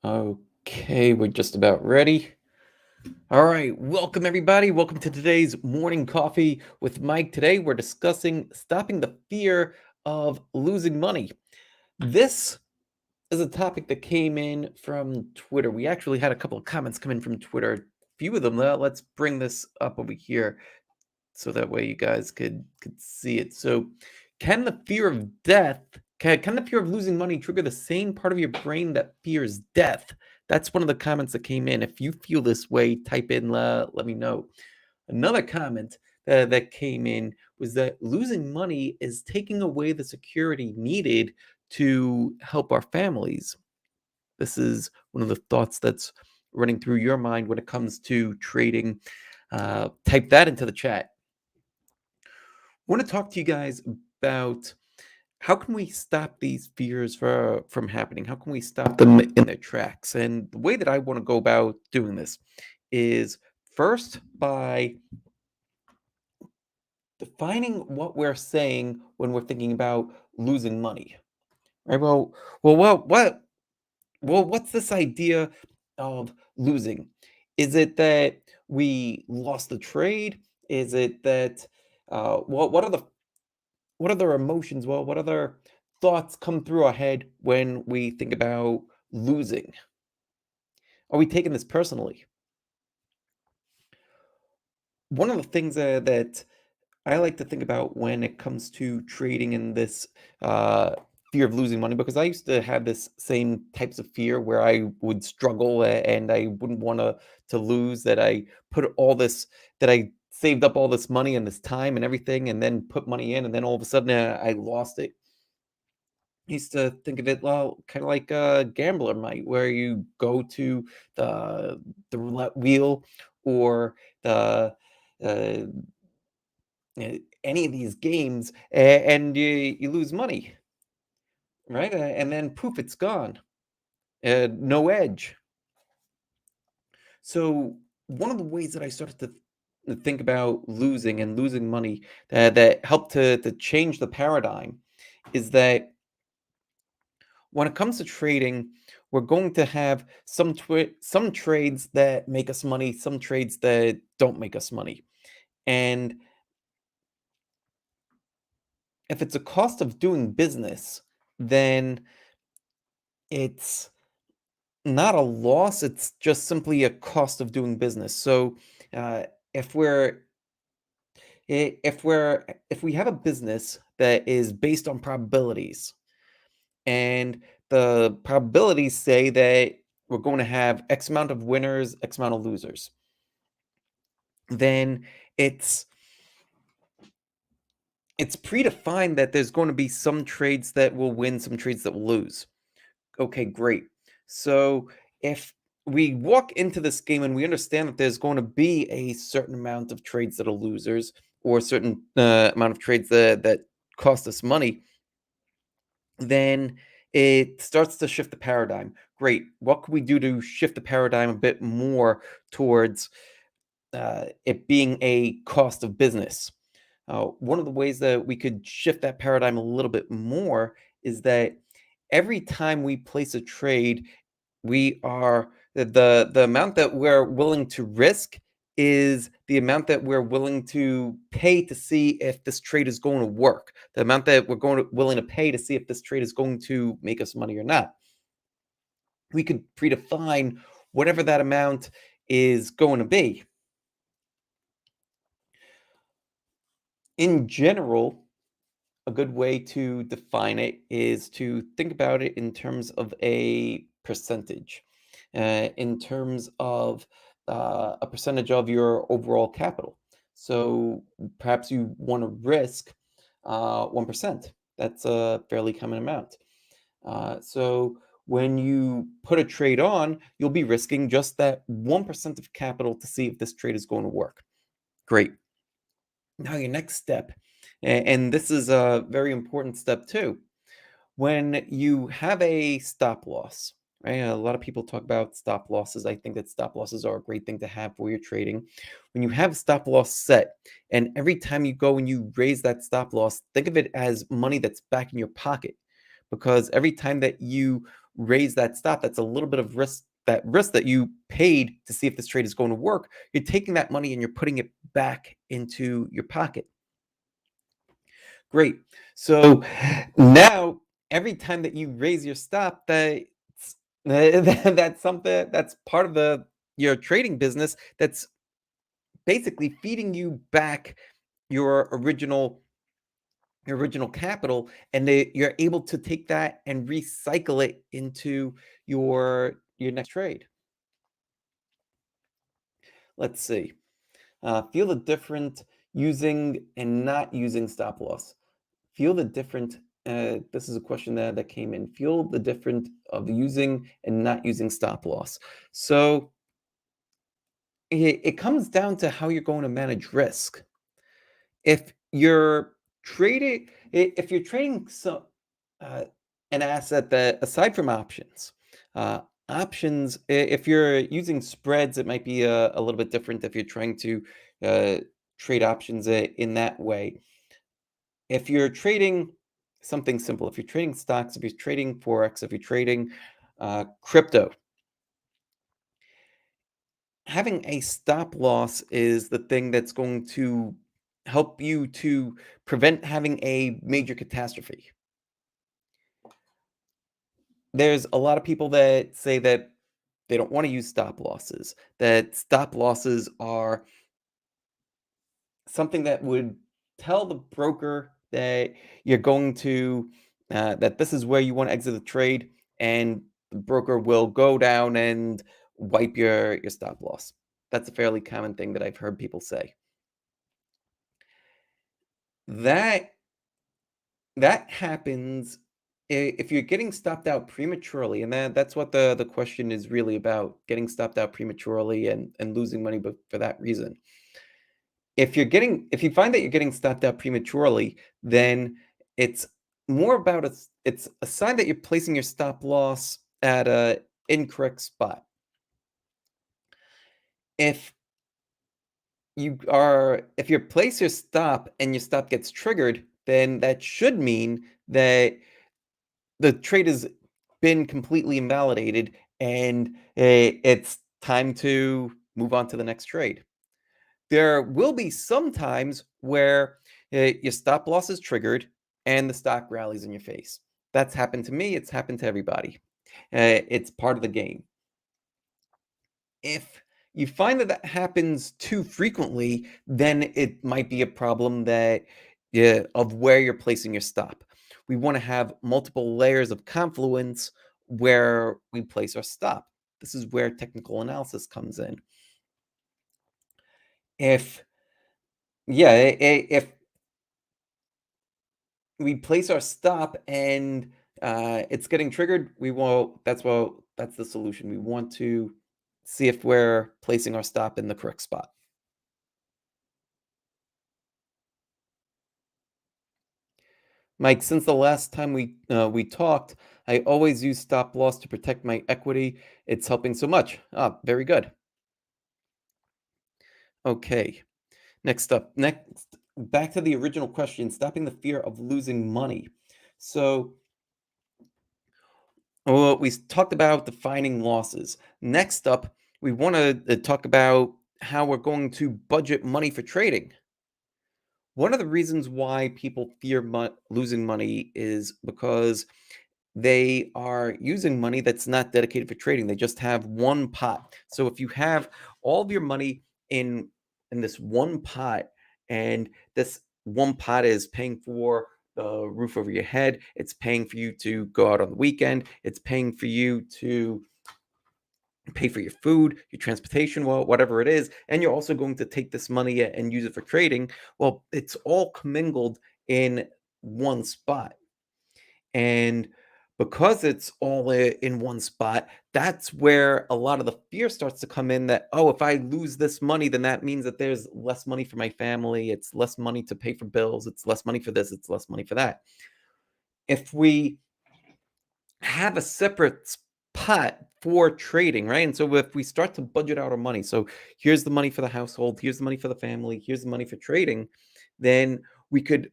Okay, we're just about ready. All right, welcome everybody. Welcome to today's morning coffee with Mike. Today we're discussing stopping the fear of losing money. This is a topic that came in from Twitter. We actually had a couple of comments come in from Twitter. A few of them. Let's bring this up over here so that way you guys could see it. So, can the fear of death, can the fear of losing money trigger the same part of your brain that fears death? That's one of the comments that came in. If you feel this way, type in, let me know. Another comment that came in was that losing money is taking away the security needed to help our families. This is one of the thoughts that's running through your mind when it comes to trading. Type that into the chat. I want to talk to you guys about how can we stop these fears from happening? How can we stop them in their tracks? And the way that I want to go about doing this is first by defining what we're saying when we're thinking about losing money. Right? What's this idea of losing? Is it that we lost the trade? Is it that what other emotions, what other thoughts come through our head when we think about losing? Are we taking this personally? One of the things that I like to think about when it comes to trading in this uh, fear of losing money, because I used to have this same types of fear where I would struggle and I wouldn't want to lose. That I put all this, that I saved up all this money and this time and everything, and then put money in, and then all of a sudden I lost it. Used to think of it, well, kind of like a gambler might, where you go to the roulette wheel or the uh, any of these games, and you lose money, right? And then poof, it's gone. No edge. So one of the ways that I started to think about losing and losing money that helped to change the paradigm is that when it comes to trading, we're going to have some trades that make us money, some trades that don't make us money. And if it's a cost of doing business, then it's not a loss, it's just simply a cost of doing business. So uh, if we're if we have a business that is based on probabilities, and the probabilities say that we're going to have X amount of winners, X amount of losers, then it's it's predefined that there's going to be some trades that will win, some trades that will lose. Okay, great. So if we walk into this game and we understand that there's going to be a certain amount of trades that are losers, or a certain amount of trades that cost us money, then it starts to shift the paradigm. Great. What can we do to shift the paradigm a bit more towards it being a cost of business? One of the ways that we could shift that paradigm a little bit more is that every time we place a trade, we are the amount that we're willing to risk is the amount that we're willing to pay to see if this trade is going to work. The amount that we're willing to pay to see if this trade is going to make us money or not. We could predefine whatever that amount is going to be. In general, a good way to define it is to think about it in terms of a percentage, in terms of a percentage of your overall capital. So perhaps you want to risk 1%. That's a fairly common amount. So when you put a trade on, you'll be risking just that 1% of capital to see if this trade is going to work. Great. Now, your next step, and this is a very important step too, when you have a stop loss, right? A lot of people talk about stop losses. I think that stop losses are a great thing to have for your trading. When you have a stop loss set, and every time you go and you raise that stop loss, think of it as money that's back in your pocket. Because every time that you raise that stop, that's a little bit of risk. That risk that you paid to see if this trade is going to work, you're taking that money and you're putting it back into your pocket. Great. So now every time that you raise your stop, that's something that's part of the your trading business that's basically feeding you back your original capital, and you're able to take that and recycle it into your next trade. Let's see. Feel the different using and not using stop loss. Feel the different. This is a question that came in. Feel the different of using and not using stop loss. So it comes down to how you're going to manage risk. If you're if you're trading uh, an asset that aside from options, if you're using spreads, it might be a little bit different if you're trying to uh, trade options in that way. If you're trading something simple, if you're trading stocks, if you're trading forex, if you're trading crypto, having a stop loss is the thing that's going to help you to prevent having a major catastrophe. There's a lot of people that say that they don't want to use stop losses, that stop losses are something that would tell the broker that you're going to, that this is where you want to exit the trade, and the broker will go down and wipe your stop loss. That's a fairly common thing that I've heard people say. That that happens if you're getting stopped out prematurely, and that's what the question is really about, getting stopped out prematurely and losing money but for that reason. If you find that you're getting stopped out prematurely, then it's more about it's a sign that you're placing your stop loss at a incorrect spot. If if you place your stop and your stop gets triggered, then that should mean that the trade has been completely invalidated, and it's time to move on to the next trade. There will be some times where your stop loss is triggered and the stock rallies in your face. That's happened to me. It's happened to everybody. It's part of the game. If you find that that happens too frequently, then it might be a problem that of where you're placing your stop. We want to have multiple layers of confluence where we place our stop. This is where technical analysis comes in. If if we place our stop and it's getting triggered, we will that's the solution. We want to see if we're placing our stop in the correct spot. Mike, since the last time we talked, I always use stop loss to protect my equity. It's helping so much. Ah, very good. Okay. Next, back to the original question, stopping the fear of losing money. So, well, we talked about defining losses. Next up, we want to talk about how we're going to budget money for trading. One of the reasons why people fear losing money is because they are using money that's not dedicated for trading. They just have one pot. So if you have all of your money in this one pot, and this one pot is paying for the roof over your head, it's paying for you to go out on the weekend, it's paying for you to pay for your food, your transportation, well, whatever it is, and you're also going to take this money and use it for trading. Well, it's all commingled in one spot. And because it's all in one spot, that's where a lot of the fear starts to come in that, oh, if I lose this money, then that means that there's less money for my family. It's less money to pay for bills. It's less money for this. It's less money for that. If we have a separate pot for trading, right? And so if we start to budget out our money, so here's the money for the household, here's the money for the family, here's the money for trading, then we could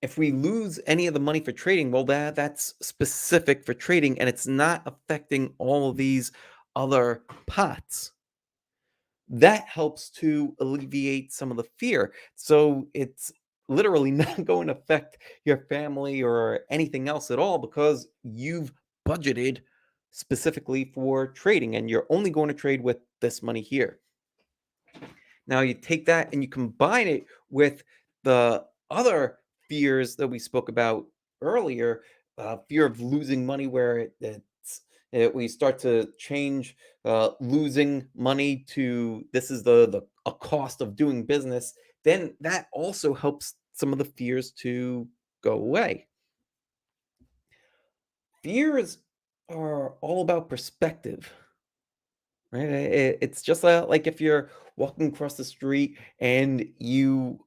If we lose any of the money for trading, well, that's specific for trading and it's not affecting all of these other pots. That helps to alleviate some of the fear. So it's literally not going to affect your family or anything else at all because you've budgeted specifically for trading and you're only going to trade with this money here. Now you take that and you combine it with the other fears that we spoke about earlier, fear of losing money, where we start to change losing money to this is the a cost of doing business. Then that also helps some of the fears to go away. Fears are all about perspective, right? It's just like if you're walking across the street and you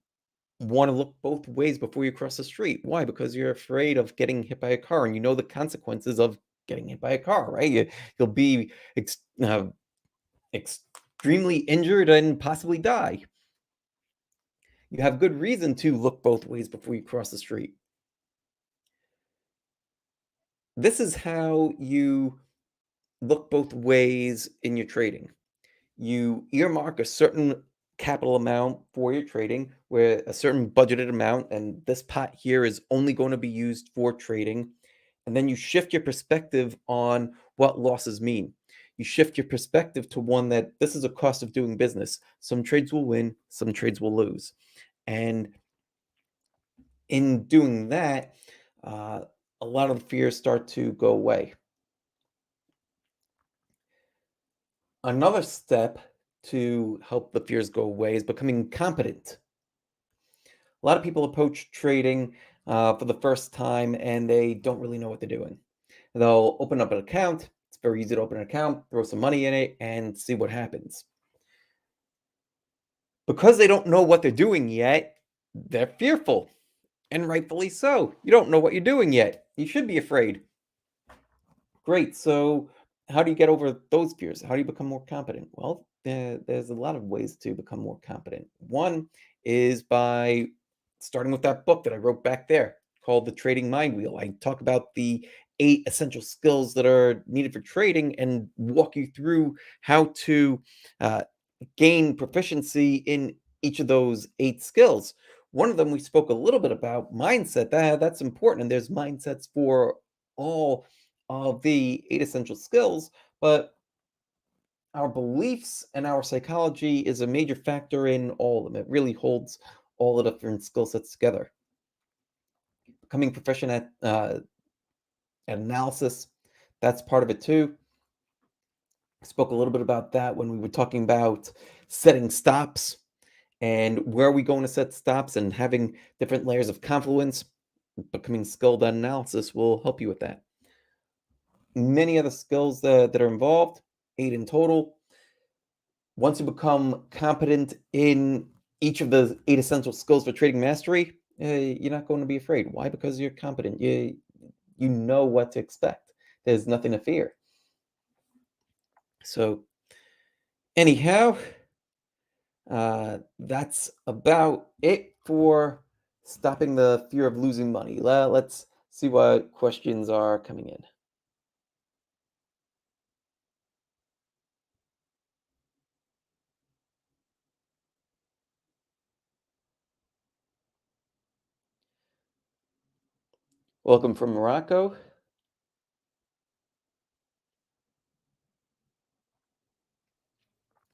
want to look both ways before you cross the street. Why? Because you're afraid of getting hit by a car and you know the consequences of getting hit by a car, right? You'll be extremely injured and possibly die. You have good reason to look both ways before you cross the street. This is how you look both ways in your trading. You earmark a certain capital amount for your trading, where a certain budgeted amount, and this pot here is only going to be used for trading. And then you shift your perspective on what losses mean. You shift your perspective to one that this is a cost of doing business. Some trades will win, some trades will lose. And in doing that, uh, a lot of the fears start to go away. Another step to help the fears go away is becoming competent. A lot of people approach trading for the first time and they don't really know what they're doing. They'll open up an account. It's very easy to open an account, throw some money in it, and see what happens. Because they don't know what they're doing yet, they're fearful, and rightfully so. You don't know what you're doing yet. You should be afraid. Great. So, how do you get over those fears? How do you become more competent? Well, there's a lot of ways to become more competent. One is by starting with that book that I wrote back there called The Trading Mind Wheel. I talk about the 8 essential skills that are needed for trading and walk you through how to uh, gain proficiency in each of those 8 skills. One of them we spoke a little bit about mindset. That's important, and there's mindsets for all of the 8 essential skills, but our beliefs and our psychology is a major factor in all of them. It really holds all the different skill sets together. Becoming proficient at analysis, that's part of it too. I spoke a little bit about that when we were talking about setting stops and where are we going to set stops and having different layers of confluence. Becoming skilled at analysis will help you with that. Many other skills that are involved, 8 in total. Once you become competent in each of the 8 essential skills for trading mastery, you're not going to be afraid. Why? Because you're competent. You know what to expect. There's nothing to fear. So, anyhow, that's about it for stopping the fear of losing money. Let's see what questions are coming in. Welcome from Morocco.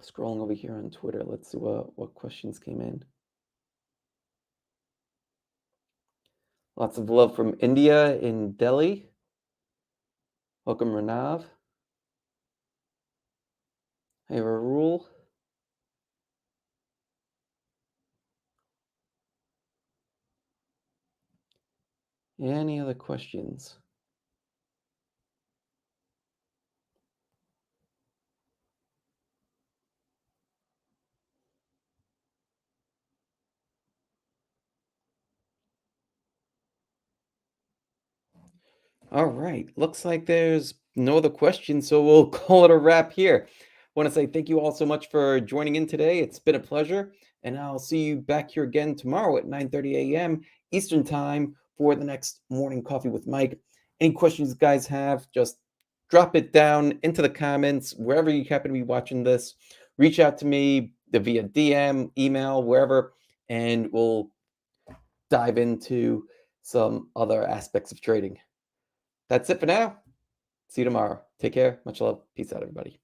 Scrolling over here on Twitter. Let's see what questions came in. Lots of love from India in Delhi. Welcome, Ranav. Hey, Rahul. Any other questions? All right. Looks like there's no other questions, so we'll call it a wrap here. Want to say thank you all so much for joining in today. It's been a pleasure, and I'll see you back here again tomorrow at 9:30 a.m. Eastern Time for the next Morning Coffee with Mike. Any questions you guys have, just drop it down into the comments wherever you happen to be watching this. Reach out to me via DM, email, wherever, and we'll dive into some other aspects of trading. That's it for now. See you tomorrow. Take care. Much love. Peace out, everybody.